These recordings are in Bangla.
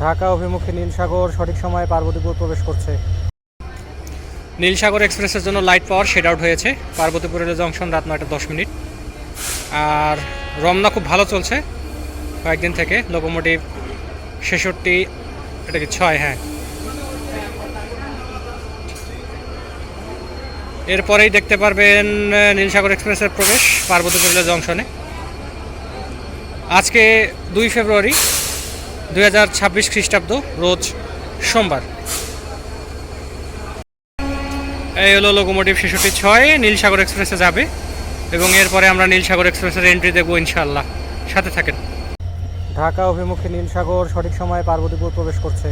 ঢাকা অভিমুখী নীলসাগর সঠিক সময়ে পার্বতীপুর প্রবেশ করছে। নীলসাগর এক্সপ্রেসের জন্য লাইট পাওয়ার শেড আউট হয়েছে। পার্বতীপুর রেল জংশন রাত 9:10। আর রমনা খুব ভালো চলছে কয়েকদিন থেকে। লোকোমোটিভ 66, এটা কি 6? হ্যাঁ, এরপরেই দেখতে পারবেন নীলসাগর এক্সপ্রেসের প্রবেশ পার্বতীপুর রেল জংশনে। আজকে 2 ফেব্রুয়ারি 2026 খ্রিস্টাব্দ, রোজ সোমবার। এই হলো লোকোমোটিভ 66 নীলসাগর এক্সপ্রেসে যাবে এবং এরপরে আমরা নীলসাগর এক্সপ্রেসের এন্ট্রি দেবো ইনশাআল্লাহ। সাথে থাকেন। ঢাকা অভিমুখী নীলসাগর সঠিক সময়ে পার্বতীপুর প্রবেশ করছে।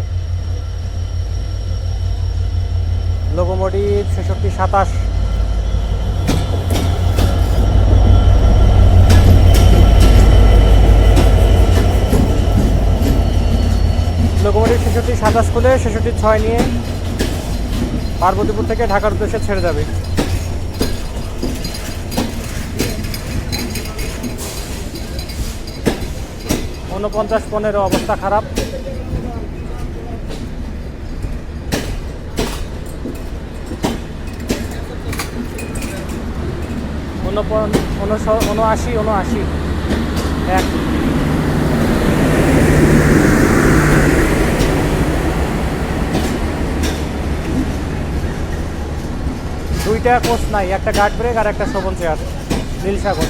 লোকোমোটিভ 66-27। লোকোমোটিভ 66-27 খুলে 66-6 নিয়ে পার্বতীপুর থেকে ঢাকার উদ্দেশ্যে ছেড়ে যাবে। ঊনপঞ্চাশ-15 অবস্থা খারাপ। ঊনআশি 1। দুইটা কোচ নাই, একটা গার্ড ব্রেক আর একটা শোভন চেয়ার। নীলসাগর